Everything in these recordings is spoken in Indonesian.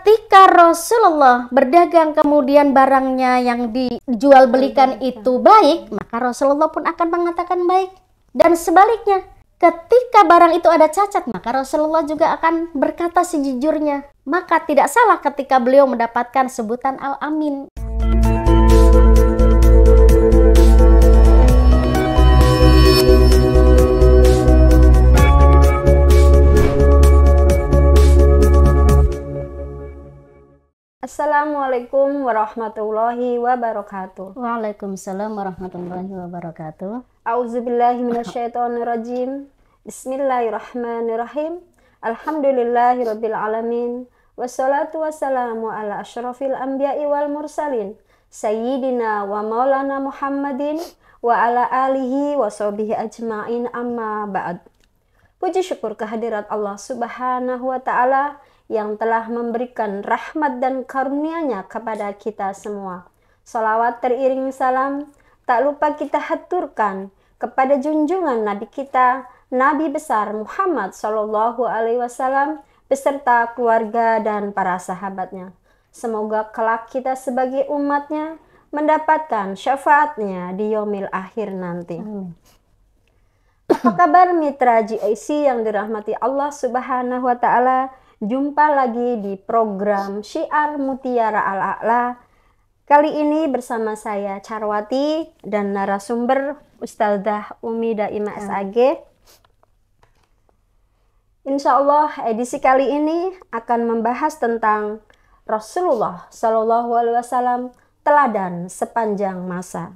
ketika Rasulullah berdagang kemudian barangnya yang dijual belikan itu baik, maka Rasulullah pun akan mengatakan baik. Dan sebaliknya, ketika barang itu ada cacat, maka Rasulullah juga akan berkata sejujurnya. Maka tidak salah ketika beliau mendapatkan sebutan Al-Amin. Assalamualaikum warahmatullahi wabarakatuh. Waalaikumsalam warahmatullahi wabarakatuh. A'udzubillahi minasyaitonirrajim. Bismillahirrahmanirrahim. Alhamdulillahirabbil alamin. Wassalatu wassalamu ala asyrafil anbiya'i wal mursalin. Sayyidina wa maulana Muhammadin wa ala alihi wa sahbihi ajma'in, amma ba'd. Puji syukur kehadirat Allah Subhanahu wa ta'ala yang telah memberikan rahmat dan karunia-Nya kepada kita semua. Salawat teriring salam tak lupa kita haturkan kepada junjungan Nabi kita, Nabi besar Muhammad Sallallahu Alaihi Wasallam beserta keluarga dan para sahabatnya. Semoga kelak kita sebagai umatnya mendapatkan syafaatnya di yaumil akhir nanti. Apa kabar mitra GIC yang dirahmati Allah Subhanahu wa ta'ala? Jumpa lagi di program Syiar Mutiara Al-A'la. Kali ini bersama saya Charwati dan narasumber Ustadzah Umi Daimah SAG. Insya Allah edisi kali ini akan membahas tentang Rasulullah Shallallahu Alaihi Wasallam, teladan sepanjang masa.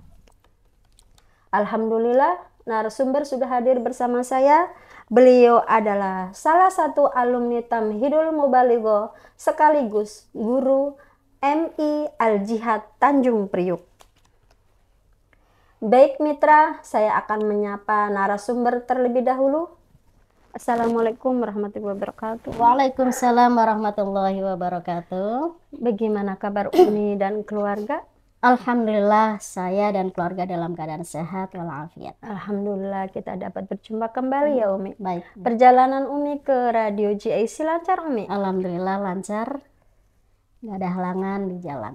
Alhamdulillah narasumber sudah hadir bersama saya. Beliau adalah salah satu alumni Tamhidul Mubaligho sekaligus guru MI Al-Jihad Tanjung Priuk. Baik mitra, saya akan menyapa narasumber terlebih dahulu. Assalamualaikum warahmatullahi wabarakatuh. Waalaikumsalam warahmatullahi wabarakatuh. Bagaimana kabar Umi dan keluarga? Alhamdulillah saya dan keluarga dalam keadaan sehat walafiat. Alhamdulillah kita dapat berjumpa kembali ya Umi. Baik. Perjalanan Umi ke Radio GIC lancar Umi? Alhamdulillah lancar. Nggak ada halangan di jalan.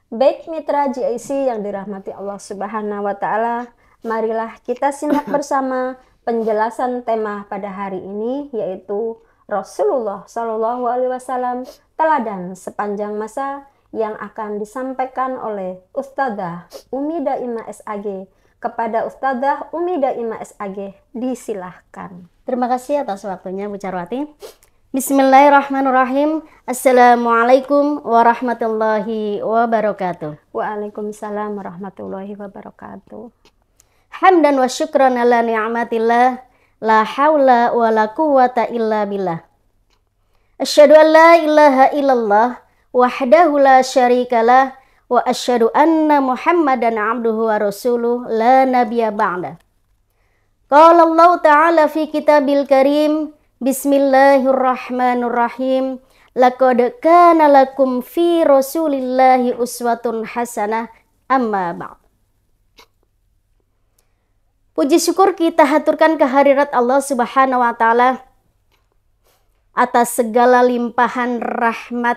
Baik mitra GIC yang dirahmati Allah Subhanahu wa ta'ala, marilah kita simak bersama penjelasan tema pada hari ini, yaitu Rasulullah Shallallahu Alaihi Wasallam, teladan sepanjang masa, yang akan disampaikan oleh Ustadzah Umi Daimah SAG kepada Ustadzah Umi Daimah SAG. Disilahkan. Terima kasih atas waktunya Bu Charwati. Bismillahirrahmanirrahim. Assalamualaikum warahmatullahi wabarakatuh. Waalaikumsalam warahmatullahi wabarakatuh. Hamdan wa syukran ala ni'matillah, la hawla wa la quwata illa billah. Asyhadu an la ilaha illallah wahdahu la syarikalah wa asyhadu anna Muhammadan abduhu wa rasuluh la nabiyya ba'da. Qala Allah ta'ala fi kitabil karim, bismillahirrahmanirrahim, laqad kana lakum fi rasulillahi uswatun hasanah, amma ba'd. Puji syukur kita haturkan kehadirat Allah Subhanahu wa ta'ala atas segala limpahan rahmat,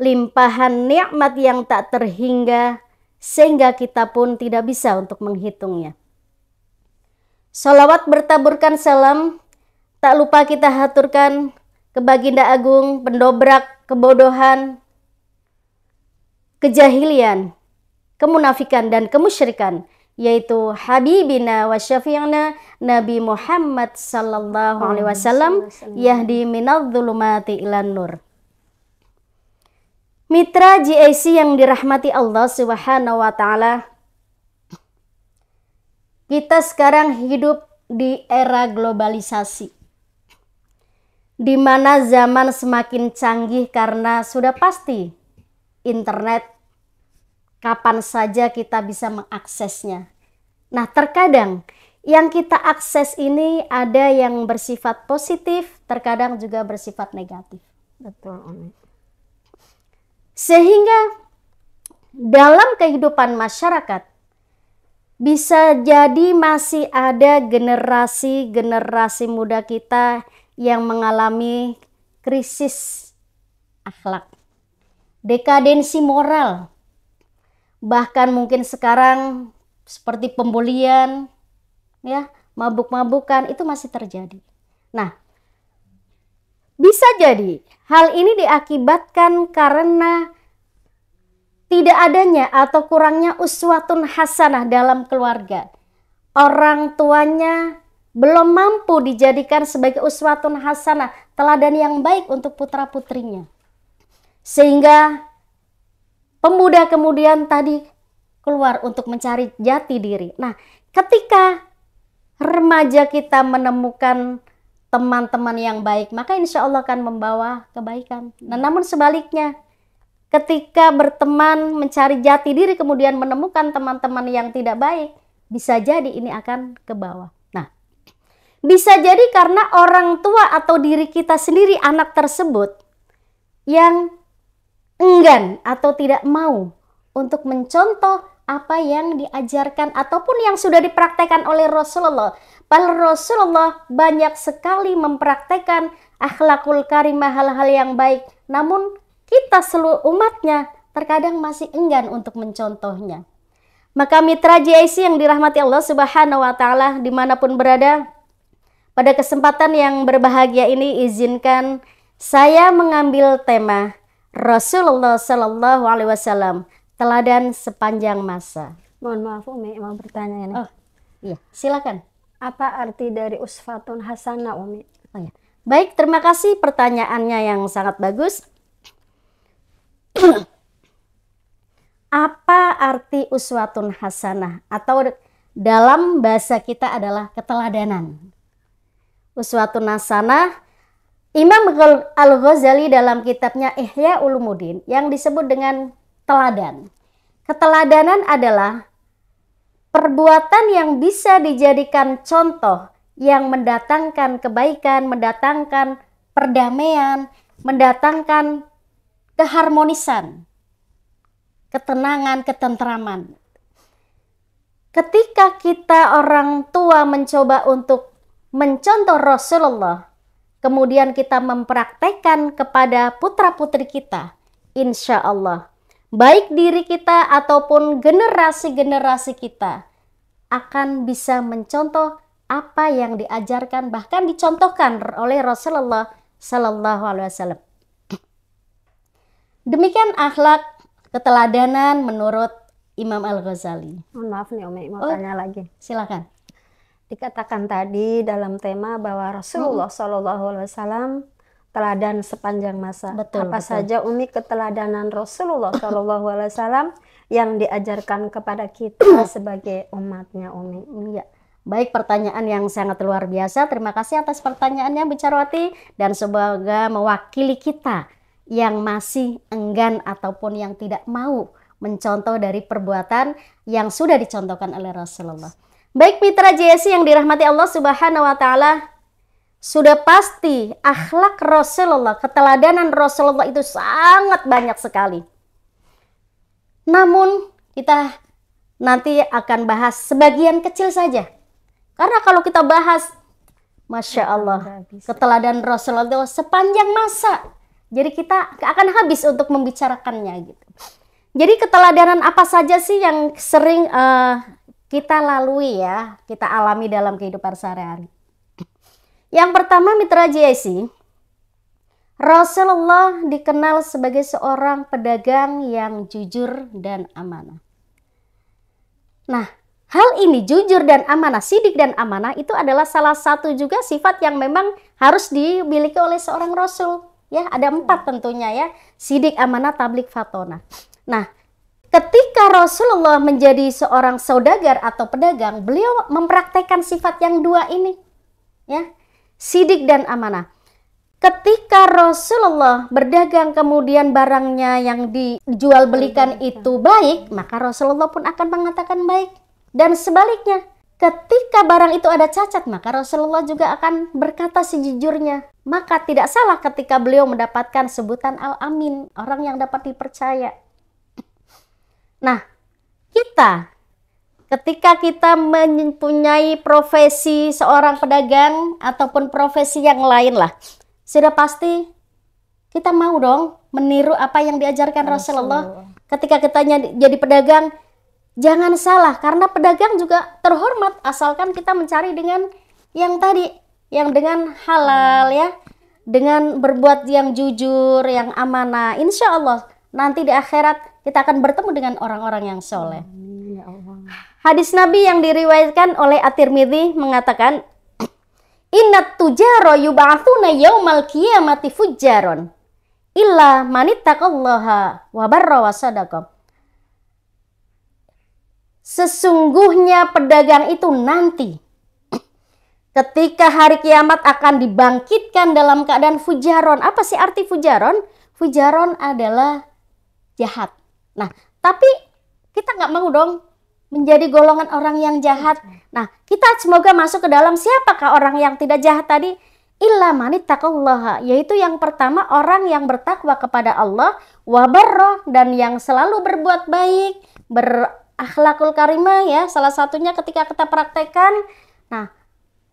limpahan nikmat yang tak terhingga, sehingga kita pun tidak bisa untuk menghitungnya. Salawat bertaburkan salam, tak lupa kita haturkan ke Baginda Agung, pendobrak kebodohan, kejahilian, kemunafikan dan kemusyrikan, yaitu Habibina wa Syafi'na Nabi Muhammad Sallallahu Alaihi Wasallam, yahdi minadh-dhulumati ilan nur. Mitra GIC yang dirahmati Allah Subhanahu wa ta'ala, kita sekarang hidup di era globalisasi, di mana zaman semakin canggih karena sudah pasti internet kapan saja kita bisa mengaksesnya. Nah, terkadang yang kita akses ini ada yang bersifat positif, terkadang juga bersifat negatif. Betul Umi. Sehingga dalam kehidupan masyarakat bisa jadi masih ada generasi muda kita yang mengalami krisis akhlak, dekadensi moral. Bahkan mungkin sekarang seperti pembulian, ya, mabuk-mabukan itu masih terjadi. Nah, bisa jadi hal ini diakibatkan karena tidak adanya atau kurangnya uswatun hasanah dalam keluarga. Orang tuanya belum mampu dijadikan sebagai uswatun hasanah, teladan yang baik untuk putra-putrinya. Sehingga pemuda kemudian tadi keluar untuk mencari jati diri. Nah, ketika remaja kita menemukan teman-teman yang baik, maka insya Allah akan membawa kebaikan. Nah, namun sebaliknya, ketika berteman mencari jati diri kemudian menemukan teman-teman yang tidak baik, bisa jadi ini akan ke bawah. Nah, bisa jadi karena orang tua atau diri kita sendiri, anak tersebut, yang enggan atau tidak mau untuk mencontoh apa yang diajarkan ataupun yang sudah dipraktekkan oleh Rasulullah. Padahal Rasulullah banyak sekali mempraktekkan akhlakul karimah, hal-hal yang baik. Namun kita seluruh umatnya terkadang masih enggan untuk mencontohnya. Maka mitra JIC yang dirahmati Allah Subhanahu wa Ta'ala dimanapun berada, pada kesempatan yang berbahagia ini izinkan saya mengambil tema Rasulullah Sallallahu Alaihi Wasallam, teladan sepanjang masa. Mohon maaf Umi, mau bertanya ini. Oh iya, silakan. Apa arti dari uswatun hasanah Umi? Oh, ya. Baik, terima kasih pertanyaannya yang sangat bagus. Apa arti uswatun hasanah? Atau dalam bahasa kita adalah keteladanan. Uswatun hasanah, Imam Al-Ghazali dalam kitabnya Ihya Ulumuddin yang disebut dengan teladan. Keteladanan adalah perbuatan yang bisa dijadikan contoh yang mendatangkan kebaikan, mendatangkan perdamaian, mendatangkan keharmonisan, ketenangan, ketentraman. Ketika kita orang tua mencoba untuk mencontoh Rasulullah, kemudian kita mempraktekkan kepada putra-putri kita, insya Allah, baik diri kita ataupun generasi-generasi kita akan bisa mencontoh apa yang diajarkan, bahkan dicontohkan oleh Rasulullah Sallallahu Alaihi Wasallam. Demikian akhlak keteladanan menurut Imam Al-Ghazali. Mohon maaf nih Umi, mau tanya lagi. Silakan. Dikatakan tadi dalam tema bahwa Rasulullah Shallallahu Alaihi Wasallam teladan sepanjang masa. Betul, Apa betul. saja Umi keteladanan Rasulullah Shallallahu Alaihi Wasallam yang diajarkan kepada kita sebagai umatnya Umi? Iya. Baik, pertanyaan yang sangat luar biasa. Terima kasih atas pertanyaannya Bicarawati, dan semoga mewakili kita yang masih enggan ataupun yang tidak mau mencontoh dari perbuatan yang sudah dicontohkan oleh Rasulullah. Baik mitra JSC yang dirahmati Allah Subhanahu wa Ta'ala, sudah pasti akhlak Rasulullah, keteladanan Rasulullah itu sangat banyak sekali. Namun kita nanti akan bahas sebagian kecil saja. Karena kalau kita bahas, Masya Allah, keteladanan Rasulullah itu sepanjang masa. Jadi kita akan habis untuk membicarakannya gitu. Jadi keteladanan apa saja sih yang sering kita lalui ya, kita alami dalam kehidupan sehari-hari? Yang pertama mitra JIC, Rasulullah dikenal sebagai seorang pedagang yang jujur dan amanah. Nah, hal ini jujur dan amanah, sidik dan amanah itu adalah salah satu juga sifat yang memang harus dimiliki oleh seorang Rasul. Ya, ada 4 tentunya ya, sidik, amanah, tabligh, fatonah. Nah, ketika Rasulullah menjadi seorang saudagar atau pedagang, beliau mempraktekkan sifat yang 2 ini, ya, sidik dan amanah. Ketika Rasulullah berdagang kemudian barangnya yang dijual belikan itu baik, maka Rasulullah pun akan mengatakan baik. Dan sebaliknya, ketika barang itu ada cacat, maka Rasulullah juga akan berkata sejujurnya. Maka tidak salah ketika beliau mendapatkan sebutan Al-Amin, orang yang dapat dipercaya. Nah, kita ketika kita mempunyai profesi seorang pedagang ataupun profesi yang lain lah, sudah pasti kita mau dong meniru apa yang diajarkan Rasulullah. Ketika kita jadi pedagang, jangan salah, karena pedagang juga terhormat asalkan kita mencari dengan yang tadi, yang dengan halal ya, dengan berbuat yang jujur, yang amanah. Insya Allah nanti di akhirat kita akan bertemu dengan orang-orang yang soleh. Ya Allah. Hadis Nabi yang diriwayatkan oleh At-Tirmidzi mengatakan, Innat tujaro yub'atsuna yaumal qiyamati fujjaron illa manittaqallaha wa barra wa sadaqa. Sesungguhnya pedagang itu nanti ketika hari kiamat akan dibangkitkan dalam keadaan fujaron. Apa sih arti fujaron? Fujaron adalah jahat. Nah, tapi kita nggak mau dong menjadi golongan orang yang jahat. Nah, kita semoga masuk ke dalam siapakah orang yang tidak jahat tadi? Illa manittaqallaha, yaitu yang pertama orang yang bertakwa kepada Allah, wa barra, dan yang selalu berbuat baik, berakhlakul karimah ya, salah satunya ketika kita praktekkan. Nah,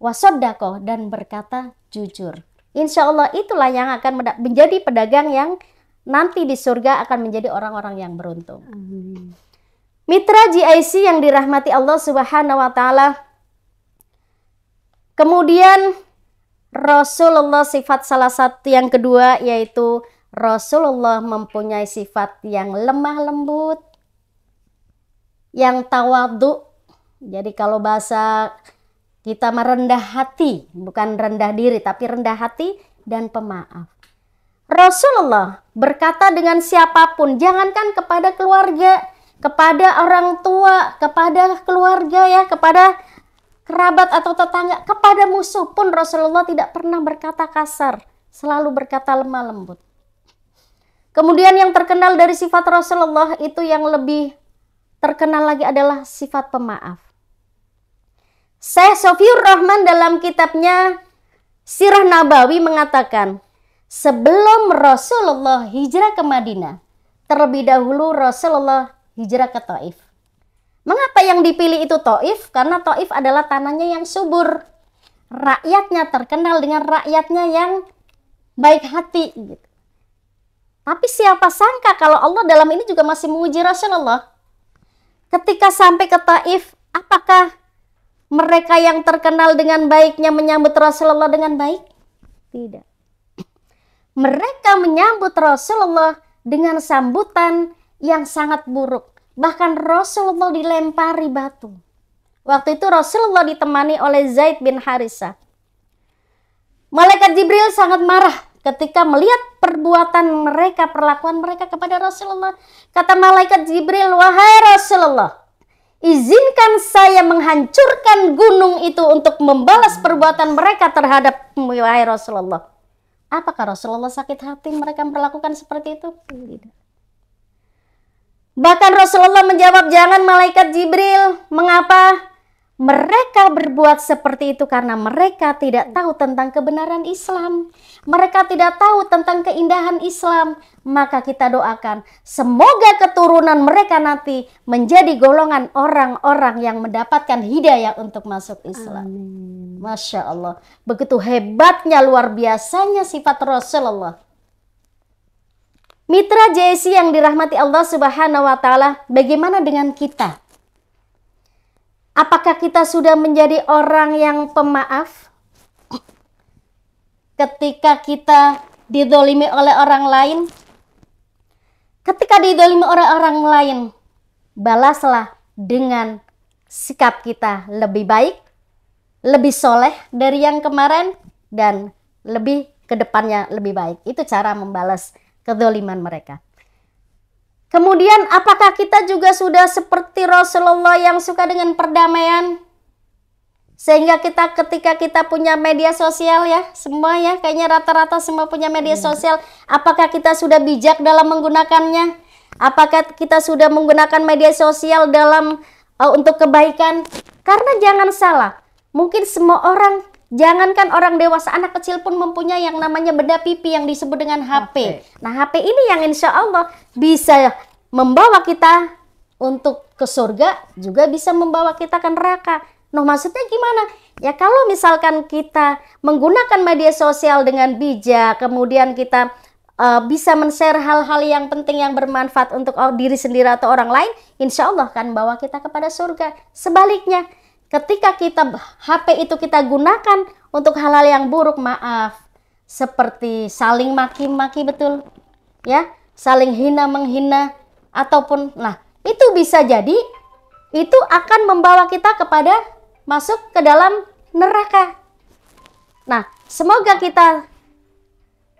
wasoddaqo, dan berkata jujur. Insya Allah itulah yang akan menjadi pedagang yang nanti di surga akan menjadi orang-orang yang beruntung. Amin. Mitra GIC yang dirahmati Allah Subhanahu wa Ta'ala. Kemudian Rasulullah sifat salah satu yang kedua yaitu Rasulullah mempunyai sifat yang lemah lembut, yang tawadhu. Jadi kalau bahasa kita merendah hati, bukan rendah diri tapi rendah hati dan pemaaf. Rasulullah berkata dengan siapapun, jangankan kepada keluarga, kepada orang tua, kepada keluarga ya, kepada kerabat atau tetangga, kepada musuh pun Rasulullah tidak pernah berkata kasar, selalu berkata lemah lembut. Kemudian yang terkenal dari sifat Rasulullah itu yang lebih terkenal lagi adalah sifat pemaaf. Syekh Sofiur Rahman dalam kitabnya Sirah Nabawi mengatakan, sebelum Rasulullah hijrah ke Madinah, terlebih dahulu Rasulullah hijrah ke Taif. Mengapa yang dipilih itu Taif? Karena Taif adalah tanahnya yang subur. Rakyatnya terkenal dengan rakyatnya yang baik hati. Gitu. Tapi siapa sangka kalau Allah dalam ini juga masih menguji Rasulullah. Ketika sampai ke Taif, apakah mereka yang terkenal dengan baiknya menyambut Rasulullah dengan baik? Tidak. Mereka menyambut Rasulullah dengan sambutan yang sangat buruk. Bahkan Rasulullah dilempari batu. Waktu itu Rasulullah ditemani oleh Zaid bin Harisah. Malaikat Jibril sangat marah ketika melihat perbuatan mereka, perlakuan mereka kepada Rasulullah. Kata malaikat Jibril, wahai Rasulullah, izinkan saya menghancurkan gunung itu untuk membalas perbuatan mereka terhadapmu, wahai Rasulullah. Apakah Rasulullah sakit hati mereka melakukan seperti itu? Tidak. Bahkan Rasulullah menjawab, jangan malaikat Jibril. Mengapa? Mereka berbuat seperti itu karena mereka tidak tahu tentang kebenaran Islam. Mereka tidak tahu tentang keindahan Islam. Maka kita doakan, semoga keturunan mereka nanti menjadi golongan orang-orang yang mendapatkan hidayah untuk masuk Islam. Amin. Masya Allah. Begitu hebatnya, luar biasanya sifat Rasulullah. Mitra JSC yang dirahmati Allah Subhanahu wa Ta'ala, bagaimana dengan kita? Apakah kita sudah menjadi orang yang pemaaf? Ketika kita didolimi oleh orang lain, ketika didolimi oleh orang lain, balaslah dengan sikap kita lebih baik, lebih soleh dari yang kemarin, dan lebih ke depannya lebih baik. Itu cara membalas kezaliman mereka. Kemudian apakah kita juga sudah seperti Rasulullah yang suka dengan perdamaian? Sehingga kita ketika kita punya media sosial ya, semua ya, kayaknya rata-rata semua punya media sosial. Apakah kita sudah bijak dalam menggunakannya? Apakah kita sudah menggunakan media sosial dalam untuk kebaikan? Karena jangan salah, mungkin semua orang, jangankan orang dewasa, anak kecil pun mempunyai yang namanya benda pipi yang disebut dengan HP. Nah, HP ini yang insya Allah bisa membawa kita untuk ke surga, juga bisa membawa kita ke neraka. Nah, maksudnya gimana? Ya kalau misalkan kita menggunakan media sosial dengan bijak, kemudian kita bisa men-share hal-hal yang penting yang bermanfaat untuk diri sendiri atau orang lain, insya Allah akan bawa kita kepada surga. Sebaliknya, ketika HP itu kita gunakan untuk hal-hal yang buruk, maaf, seperti saling maki-maki, betul ya, saling hina menghina, ataupun itu bisa jadi itu akan membawa kita kepada masuk ke dalam neraka. Nah, semoga kita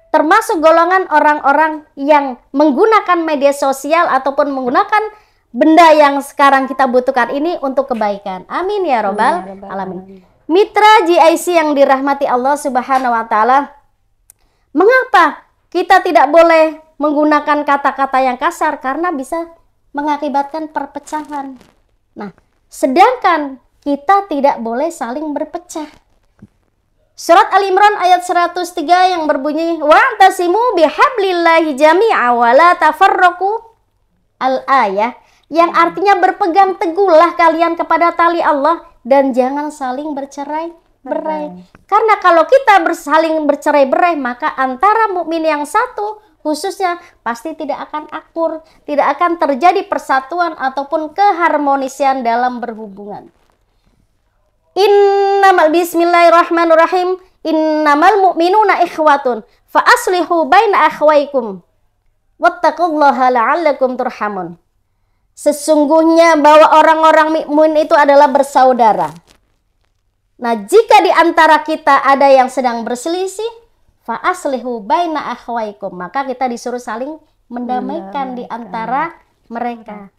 termasuk golongan orang-orang yang menggunakan media sosial ataupun menggunakan benda yang sekarang kita butuhkan ini untuk kebaikan. Amin ya robbal alamin. Mitra GIC yang dirahmati Allah Subhanahu wa taala, mengapa kita tidak boleh menggunakan kata-kata yang kasar? Karena bisa mengakibatkan perpecahan. Nah, sedangkan kita tidak boleh saling berpecah. Surat Al-Imran ayat 103 yang berbunyi, wa'tasimu bihablillahi jami'a wa la tafarraqu, al-ayah, yang artinya berpegang teguhlah kalian kepada tali Allah dan jangan saling bercerai-berai. Karena kalau kita saling bercerai-berai, maka antara mukmin yang satu khususnya pasti tidak akan akur, tidak akan terjadi persatuan ataupun keharmonisian dalam berhubungan. Bismillahirrahmanirrahim. Innamal mu'minuna ikhwatun fa aslihu baina akhwaikum wattaqullaha la'allakum turhamun. Sesungguhnya bahwa orang-orang mukmin itu adalah bersaudara. Nah, jika di antara kita ada yang sedang berselisih, fa aslihu baina akhwaikum, maka kita disuruh saling mendamaikan di antara mereka.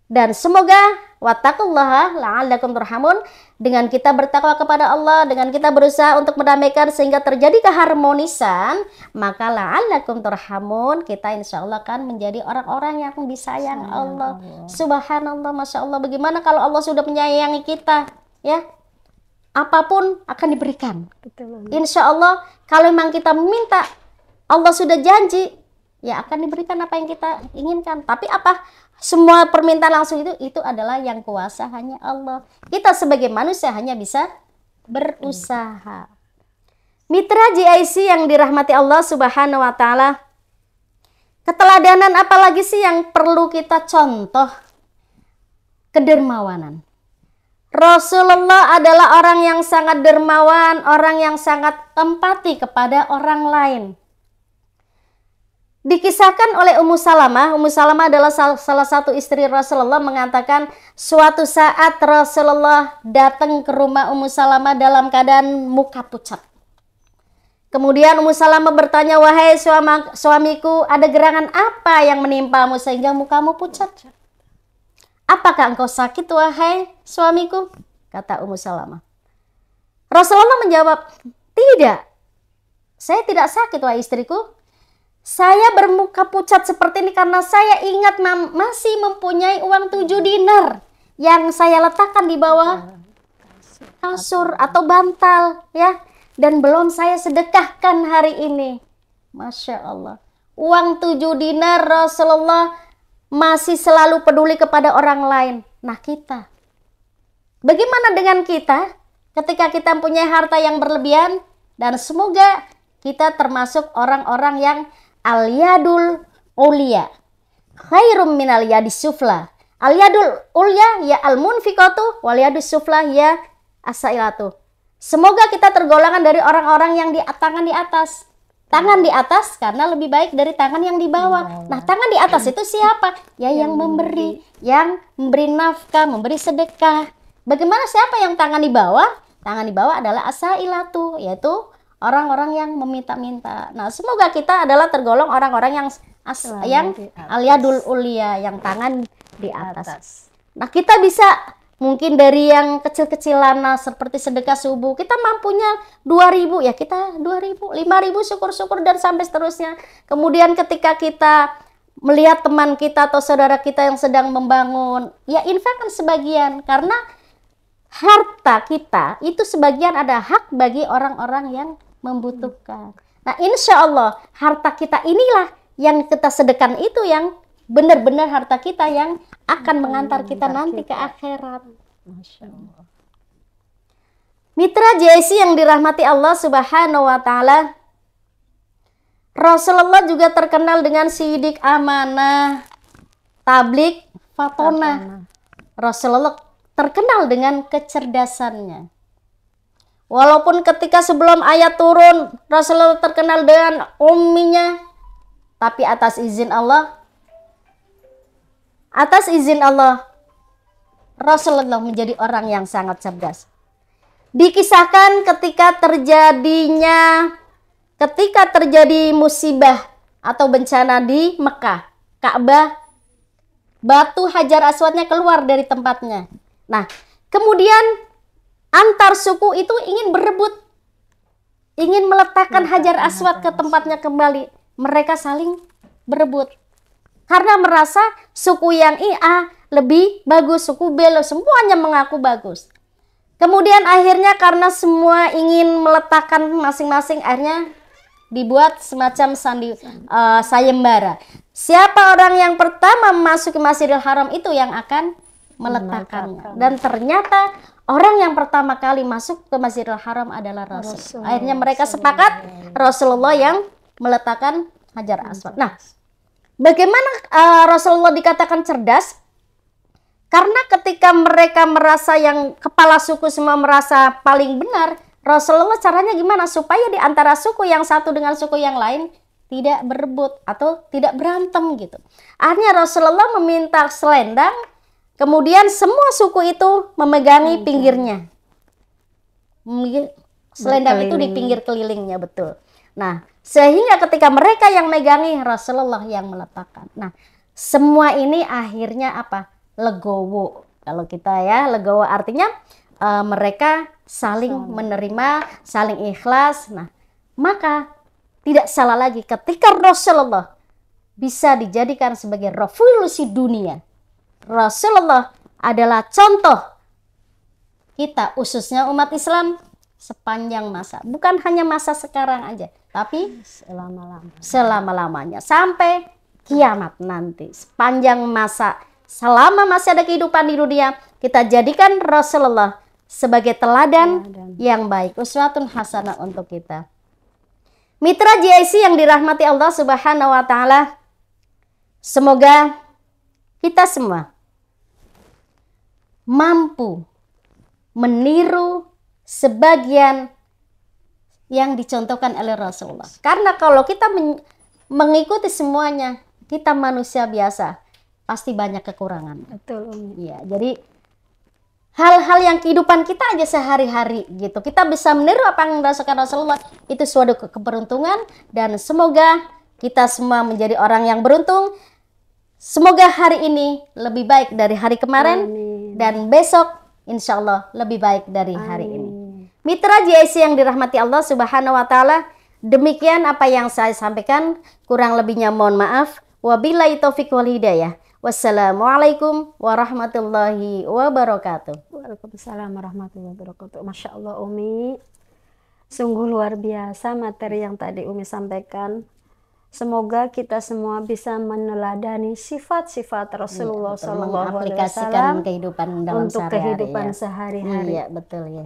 Dan semoga wattaqullaha la'allakum turhamun, dengan kita bertakwa kepada Allah, dengan kita berusaha untuk mendamaikan sehingga terjadi keharmonisan, maka la'allakum turhamun, kita insya Allah akan menjadi orang-orang yang disayang Allah. Subhanallah, Masya Allah, bagaimana kalau Allah sudah menyayangi kita, ya, apapun akan diberikan. Insya Allah, kalau memang kita meminta, Allah sudah janji, ya akan diberikan apa yang kita inginkan. Tapi apa? Semua permintaan langsung itu adalah yang kuasa hanya Allah. Kita sebagai manusia hanya bisa berusaha. Mitra GIC yang dirahmati Allah Subhanahu wa taala, keteladanan apalagi sih yang perlu kita contoh? Kedermawanan. Rasulullah adalah orang yang sangat dermawan, orang yang sangat empati kepada orang lain. Dikisahkan oleh Ummu Salamah. Ummu Salamah adalah salah satu istri Rasulullah, mengatakan suatu saat Rasulullah datang ke rumah Ummu Salamah dalam keadaan muka pucat. Kemudian Ummu Salamah bertanya, wahai suamiku, ada gerangan apa yang menimpamu sehingga mukamu pucat? Apakah engkau sakit wahai suamiku? Kata Ummu Salamah. Rasulullah menjawab, tidak, saya tidak sakit wahai istriku. Saya bermuka pucat seperti ini karena saya ingat masih mempunyai uang 7 dinar yang saya letakkan di bawah kasur atau bantal, ya, dan belum saya sedekahkan hari ini. Masya Allah, uang 7 dinar Rasulullah masih selalu peduli kepada orang lain. Nah, kita, bagaimana dengan kita ketika kita mempunyai harta yang berlebihan? Dan semoga kita termasuk orang-orang yang al-yadul ulia khairum minal yadis sufla. Al-yadul ulya ya al-munfiqatu wal yadus sufla ya as-sailatu. Semoga kita tergolongan dari orang-orang yang di tangan di atas. Tangan di atas karena lebih baik dari tangan yang di bawah. Nah, tangan di atas itu siapa? Ya yang memberi, yang memberi nafkah, memberi sedekah. Bagaimana siapa yang tangan di bawah? Tangan di bawah adalah as-sailatu, yaitu orang-orang yang meminta-minta. Nah, semoga kita adalah tergolong orang-orang yang al-yadul ulia, yang tangan di atas. Nah, kita bisa mungkin dari yang kecil-kecilan, seperti sedekah subuh, kita mampunya 2.000, ya kita 2.000, 5.000, syukur-syukur, dan sampai seterusnya. Kemudian ketika kita melihat teman kita atau saudara kita yang sedang membangun, ya infakkan sebagian, karena harta kita itu sebagian ada hak bagi orang-orang yang membutuhkan. Nah, insya Allah harta kita inilah yang kita sedekahkan, itu yang benar-benar harta kita yang akan mengantar kita nanti ke akhirat. Masya Allah. Mitra JIC yang dirahmati Allah Subhanahu wa taala, Rasulullah juga terkenal dengan sidik amanah, tablik fatonah. Rasulullah terkenal dengan kecerdasannya. Walaupun ketika sebelum ayat turun, Rasulullah terkenal dengan umminya, tapi atas izin Allah, Rasulullah menjadi orang yang sangat cerdas. Dikisahkan ketika terjadi musibah atau bencana di Mekah, Ka'bah, batu Hajar Aswadnya keluar dari tempatnya. Nah, kemudian antar suku itu ingin berebut, ingin meletakkan Hajar Aswad ke tempatnya kembali. Mereka saling berebut karena merasa suku yang A lebih bagus, suku B semuanya mengaku bagus. Kemudian akhirnya karena semua ingin meletakkan masing-masing, akhirnya dibuat semacam sayembara. Siapa orang yang pertama masuk ke Masjidil Haram itu yang akan meletakkannya. Dan ternyata orang yang pertama kali masuk ke Masjidil Haram adalah Rasul. Akhirnya mereka sepakat Rasulullah yang meletakkan Hajar Aswad. Nah, bagaimana Rasulullah dikatakan cerdas? Karena ketika mereka merasa, yang kepala suku semua merasa paling benar, Rasulullah caranya gimana? Supaya di antara suku yang satu dengan suku yang lain tidak berebut atau tidak berantem gitu. Akhirnya Rasulullah meminta selendang, kemudian semua suku itu memegangi pinggirnya. Selendang itu di pinggir kelilingnya, betul. Nah, sehingga ketika mereka yang megangi, Rasulullah yang meletakkan. Nah, semua ini akhirnya apa? Legowo. Kalau kita ya, legowo artinya mereka saling menerima, saling ikhlas. Nah, maka tidak salah lagi ketika Rasulullah bisa dijadikan sebagai revolusi dunia. Rasulullah adalah contoh kita, khususnya umat Islam, sepanjang masa. Bukan hanya masa sekarang aja, tapi selama-lamanya. Sampai kiamat nanti. Sepanjang masa, selama masih ada kehidupan di dunia, kita jadikan Rasulullah sebagai teladan yang baik, uswatun hasanah untuk kita. Mitra GIC yang dirahmati Allah Subhanahu wa taala, semoga kita semua mampu meniru sebagian yang dicontohkan oleh Rasulullah. Karena kalau kita mengikuti semuanya, kita manusia biasa, pasti banyak kekurangan. Betul, Umi. Ya, jadi hal-hal yang kehidupan kita aja sehari-hari gitu, kita bisa meniru apa yang dirasakan Rasulullah, itu suatu keberuntungan. Dan semoga kita semua menjadi orang yang beruntung. Semoga hari ini lebih baik dari hari kemarin. Amin. Dan besok insya Allah lebih baik dari hari ini. Mitra GIC yang dirahmati Allah Subhanahu wa taala, demikian apa yang saya sampaikan, kurang lebihnya mohon maaf. Wabillahi taufiq wal hidayah. Wassalamualaikum warahmatullahi wabarakatuh. Waalaikumsalam warahmatullahi wabarakatuh. Masya Allah, Umi, sungguh luar biasa materi yang tadi Umi sampaikan. Semoga kita semua bisa meneladani sifat-sifat Rasulullah Sallallahu Alaihi Wasallam kehidupan dalam untuk kehidupan sehari-hari. Iya, betul ya.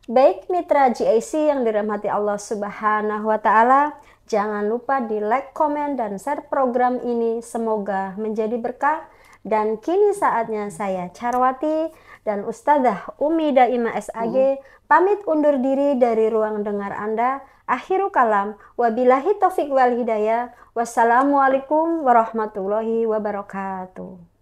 Baik mitra GIC yang dirahmati Allah Subhanahu wa taala, jangan lupa di like, komen, dan share program ini. Semoga menjadi berkah. Dan kini saatnya saya Charwati dan Ustadzah Umi Daimah SAG pamit undur diri dari ruang dengar Anda. Akhiru kalam, wabillahi taufiq wal hidayah. Wassalamualaikum warahmatullahi wabarakatuh.